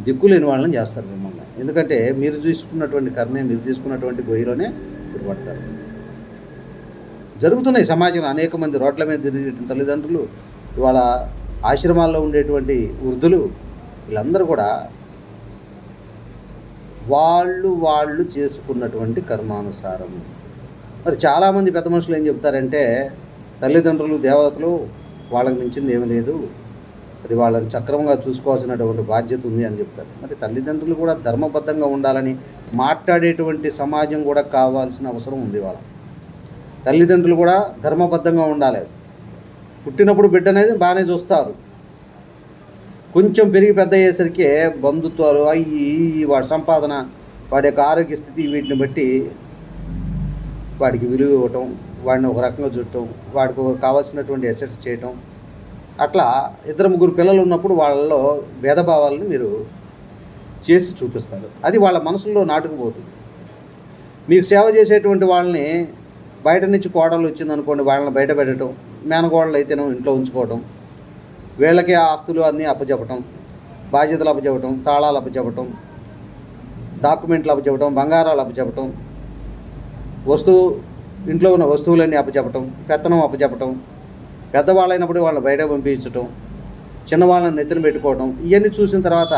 దిక్కులేని వాళ్ళని చేస్తారు మిమ్మల్ని. ఎందుకంటే మీరు తీసుకున్నటువంటి కర్మే, మీరు తీసుకున్నటువంటి గొయ్యిలోనే మీరు పడతారు. జరుగుతున్నాయి సమాజంలో. అనేక మంది రోడ్ల మీద తిరిగే తల్లిదండ్రులు, ఇవాళ ఆశ్రమాల్లో ఉండేటువంటి వృద్ధులు, వీళ్ళందరూ కూడా వాళ్ళు చేసుకున్నటువంటి కర్మానుసారము. మరి చాలామంది పెద్ద మనుషులు ఏం చెప్తారంటే, తల్లిదండ్రులు దేవతలు, వాళ్ళకి మించింది ఏమీ లేదు, మరి వాళ్ళని సక్రమంగా చూసుకోవాల్సినటువంటి బాధ్యత ఉంది అని చెప్తారు. మరి తల్లిదండ్రులు కూడా ధర్మబద్ధంగా ఉండాలని మాట్లాడేటువంటి సమాజం కూడా కావాల్సిన అవసరం ఉంది. వాళ్ళ తల్లిదండ్రులు కూడా ధర్మబద్ధంగా ఉండాలి. పుట్టినప్పుడు బిడ్డ అనేది బాగానే చూస్తారు. కొంచెం పెరిగి పెద్ద అయ్యేసరికి బంధుత్వాలు అయ్యి, వాడి సంపాదన, వాడి యొక్క ఆరోగ్య స్థితి, వీటిని బట్టి వాడికి విలువ ఇవ్వటం, వాడిని ఒక రకంగా చూడటం, వాడికి కావాల్సినటువంటి అసెట్స్ చేయటం, అట్లా 2-3 పిల్లలు ఉన్నప్పుడు వాళ్ళలో భేదభావాలను మీరు చేసి చూపిస్తారు. అది వాళ్ళ మనసులో నాటుకుపోతుంది. మీకు సేవ చేసేటువంటి వాళ్ళని బయట నుంచి కోడలు వచ్చిందనుకోండి, వాళ్ళని బయట పెట్టడం, మేనకోడలు అయితేనో ఇంట్లో ఉంచుకోవడం, వీళ్ళకి ఆస్తులు అన్నీ అప్పచెప్పటం, బాధ్యతలు అప్పచెప్పటం, తాళాలు అప్పచెప్పటం, డాక్యుమెంట్లు అప్పచెప్పటం, బంగారాలు అప్పచెప్పటం, ఇంట్లో ఉన్న వస్తువులన్నీ అప్పచెప్పటం, పెత్తనం అప్పచెప్పటం, పెద్దవాళ్ళైనప్పుడు వాళ్ళని బయట పంపించటం, చిన్నవాళ్ళని నెత్తిన పెట్టుకోవడం, ఇవన్నీ చూసిన తర్వాత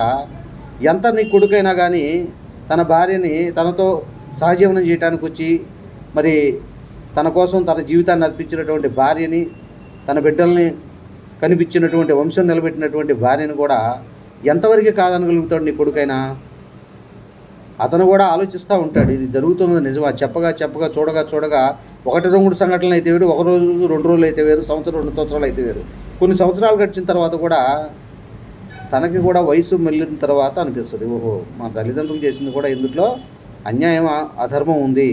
ఎంత నీ కొడుకైనా కానీ తన భార్యని తనతో సహజీవనం చేయడానికి వచ్చి, మరి తన కోసం తన జీవితాన్ని అర్పించినటువంటి భార్యని, తన బిడ్డల్ని కనిపించినటువంటి వంశం నిలబెట్టినటువంటి భార్యను కూడా ఎంతవరకు కాదనగలుగుతాడు నీ కొడుకైనా? అతను కూడా ఆలోచిస్తూ ఉంటాడు, ఇది జరుగుతున్నది నిజమా? చెప్పగా చూడగా 1-2 సంఘటనలు అయితే వేరు, 1 రోజు 2 రోజులు అయితే వేరు, సంవత్సరం 2 సంవత్సరాలు అయితే వేరు. కొన్ని సంవత్సరాలు గడిచిన తర్వాత కూడా తనకి కూడా వయసు మెల్లిన తర్వాత అనిపిస్తుంది, ఓహో మా తల్లిదండ్రులు చేసింది కూడా ఇందులో అన్యాయం, అధర్మం ఉంది,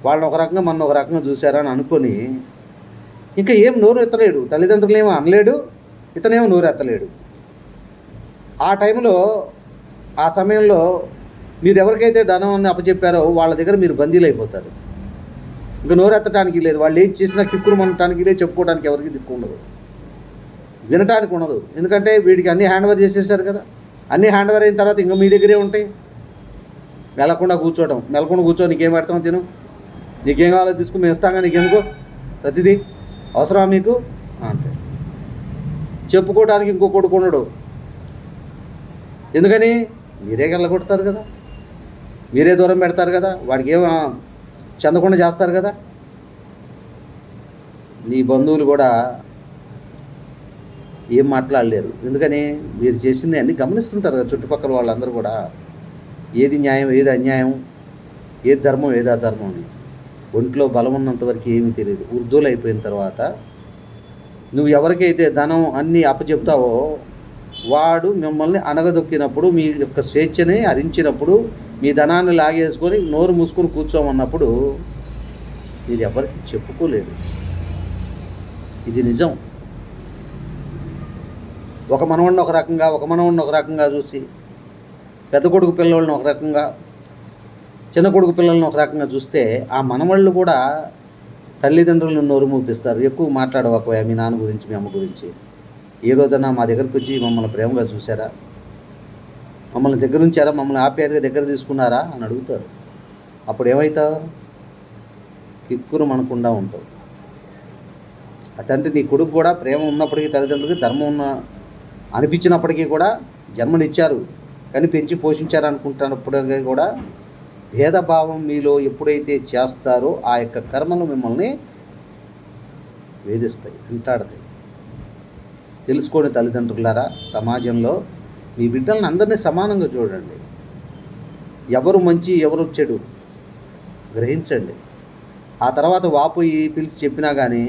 వాళ్ళని ఒక రకంగా మన ఒక రకంగా చూశారా అని అనుకొని ఇంకా ఏం నోరు ఎత్తలేడు. తల్లిదండ్రులు ఏమో అనలేడు, ఇతనేమో నోరు ఎత్తలేడు. ఆ టైంలో, ఆ సమయంలో మీరు ఎవరికైతే ధనాన్ని అప్పచెప్పారో వాళ్ళ దగ్గర మీరు బందీలు అయిపోతారు. ఇంకా నోరెత్తడానికి లేదు. వాళ్ళు ఏం చేసినా కిక్కురు మనటానికి లేదు, చెప్పుకోవడానికి ఎవరికి దిక్కు ఉండదు, వినటానికి ఉండదు. ఎందుకంటే వీడికి అన్నీ హ్యాండ్ ఓవర్ చేసేసారు కదా. అన్నీ హ్యాండ్ ఓవర్ అయిన తర్వాత ఇంకా మీ దగ్గరే ఉంటాయి. మెలకుండా కూర్చో, నీకేం పెడతాం తిను, నీకేం కావాలో తీసుకుని మేము ఇస్తాగా, నీకెందుకో ప్రతిదీ అవసరమా మీకు అంటే చెప్పుకోవడానికి ఇంకో కొడుకు ఉండడు. ఎందుకని? మీరే గెల్లగొడతారు కదా, మీరే దూరం పెడతారు కదా, వాడికి ఏం చెందకుండా చేస్తారు కదా. నీ బంధువులు కూడా ఏం మాట్లాడలేరు. ఎందుకని? మీరు చేసింది అన్నీ గమనిస్తుంటారు కదా చుట్టుపక్కల వాళ్ళందరూ కూడా. ఏది న్యాయం, ఏది అన్యాయం, ఏది ధర్మం, ఏది అధర్మం అని. ఒంట్లో బలం ఉన్నంతవరకు ఏమీ తెలియదు. వృద్ధులు అయిపోయిన తర్వాత నువ్వు ఎవరికైతే ధనం అన్నీ అప్పచెప్తావో వాడు మిమ్మల్ని అణగదొక్కినప్పుడు, మీ యొక్క స్వేచ్ఛని హరించినప్పుడు, మీ ధనాన్ని లాగేసుకొని నోరు మూసుకొని కూర్చోమన్నప్పుడు మీరు ఎవరికి చెప్పుకోలేదు. ఇది నిజం. ఒక మనవడిని ఒక రకంగా చూసి, పెద్ద కొడుకు పిల్లల్ని ఒక రకంగా, చిన్న కొడుకు పిల్లల్ని ఒక రకంగా చూస్తే, ఆ మనవాళ్ళు కూడా తల్లిదండ్రులను నోరు మూపిస్తారు. ఎక్కువ మాట్లాడవకపోయా మీ నాన్న గురించి, మీ అమ్మ గురించి. ఏ రోజన్నా మా దగ్గరకు వచ్చి మమ్మల్ని ప్రేమగా చూసారా, మమ్మల్ని దగ్గర ఉంచారా, మమ్మల్ని ఆప్యాయతగా దగ్గర తీసుకున్నారా అని అడుగుతారు. అప్పుడు ఏమవుతావు? కిక్కురు మనకుండా ఉంటావు. అతంటే నీ కొడుకు కూడా ప్రేమ ఉన్నప్పటికీ, తల్లిదండ్రులకి ధర్మం ఉన్న అనిపించినప్పటికీ కూడా, జన్మనిచ్చారు కానీ పెంచి పోషించారు అనుకుంటున్నప్పటికీ కూడా, భేదభావం మీలో ఎప్పుడైతే చేస్తారో ఆ యొక్క కర్మలు మిమ్మల్ని వేధిస్తాయి, వెంటాడతాయి. తెలుసుకోండి తల్లిదండ్రులారా, సమాజంలో మీ బిడ్డలను అందరినీ సమానంగా చూడండి. ఎవరు మంచి ఎవరు చెడు గ్రహించండి. ఆ తర్వాత వాపోయి పిలిచి చెప్పినా కానీ,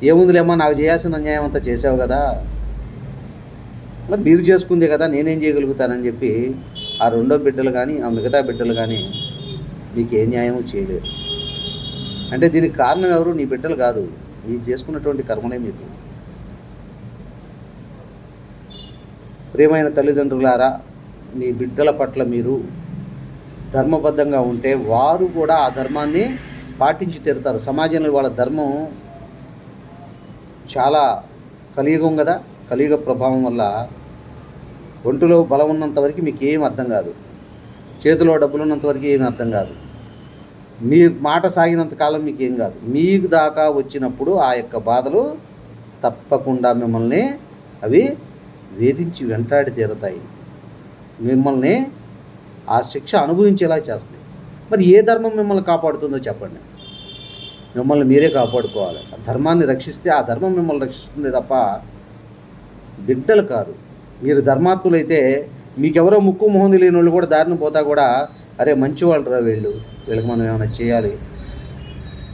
ఏముందిలేమ్మా నాకు చేయాల్సిన అన్యాయం అంతా చేసావు కదా, మరి మీరు చేసుకుందే కదా, నేనేం చేయగలుగుతానని చెప్పి ఆ రెండో బిడ్డలు కానీ, ఆ మిగతా బిడ్డలు కానీ మీకు ఏ న్యాయము చేయలేరు. అంటే దీనికి కారణం ఎవరు? నీ బిడ్డలు కాదు, మీరు చేసుకున్నటువంటి కర్మలే మీకు. ప్రియమైన తల్లిదండ్రులారా, మీ బిడ్డల పట్ల మీరు ధర్మబద్ధంగా ఉంటే వారు కూడా ఆ ధర్మాన్ని పాటించి తీరుతారు. సమాజంలో వాళ్ళ ధర్మం చాలా కలియుగం కదా, కలియుగ ప్రభావం వల్ల ఒంటిలో బలం ఉన్నంత వరకు మీకు ఏం అర్థం కాదు, చేతిలో డబ్బులు ఉన్నంత వరకు ఏమీ అర్థం కాదు, మీ మాట సాగినంత కాలం మీకు ఏం కాదు. మీకు దాకా వచ్చినప్పుడు ఆ యొక్క బాధలు తప్పకుండా మిమ్మల్ని అవి వేధించి వెంటాడి తీరుతాయి, మిమ్మల్ని ఆ శిక్ష అనుభవించేలా చేస్తాయి. మరి ఏ ధర్మం మిమ్మల్ని కాపాడుతుందో చెప్పండి. మిమ్మల్ని మీరే కాపాడుకోవాలి. ఆ ధర్మాన్ని రక్షిస్తే ఆ ధర్మం మిమ్మల్ని రక్షిస్తుంది తప్ప బిడ్డలు కాదు. మీరు ధర్మాత్ములైతే మీకెవరో ముక్కు మొహం తెలియని వాళ్ళు కూడా దారిని పోతా కూడా అరే మంచివాళ్ళు రా వీళ్ళకి మనం ఏమైనా చేయాలి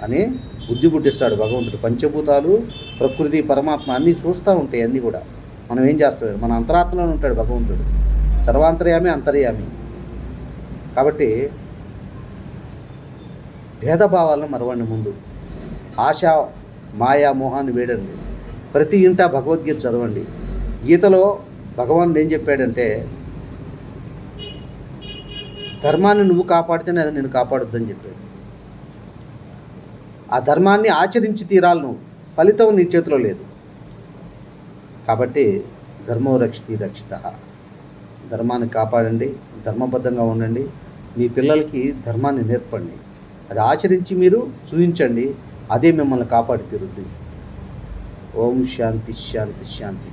అని బుద్ధి పుట్టిస్తాడు భగవంతుడు. పంచభూతాలు, ప్రకృతి, పరమాత్మ అన్నీ చూస్తూ ఉంటాయి. అన్నీ కూడా మనం ఏం చేస్తాడు, మన అంతరాత్మలోనే ఉంటాడు భగవంతుడు. సర్వాంతర్యామి, అంతర్యామి. కాబట్టి భేదభావాలను మరవండి. ముందు ఆశ, మాయా, మోహాన్ని వేడండి. ప్రతి ఇంట భగవద్గీత చదవండి. గీతలో భగవానుడు ఏం చెప్పాడంటే, ధర్మాన్ని నువ్వు కాపాడితేనే అది నేను కాపాడుద్దని చెప్పాడు. ఆ ధర్మాన్ని ఆచరించి తీరాలి నువ్వు, ఫలితం నీ చేతిలో లేదు. కాబట్టి ధర్మో రక్షితి రక్షిత. ధర్మాన్ని కాపాడండి, ధర్మబద్ధంగా ఉండండి. మీ పిల్లలకి ధర్మాన్ని నేర్పండి, అది ఆచరించి మీరు చూపించండి. అదే మిమ్మల్ని కాపాడి తీరుద్ది. ఓం శాంతి శాంతి శాంతి.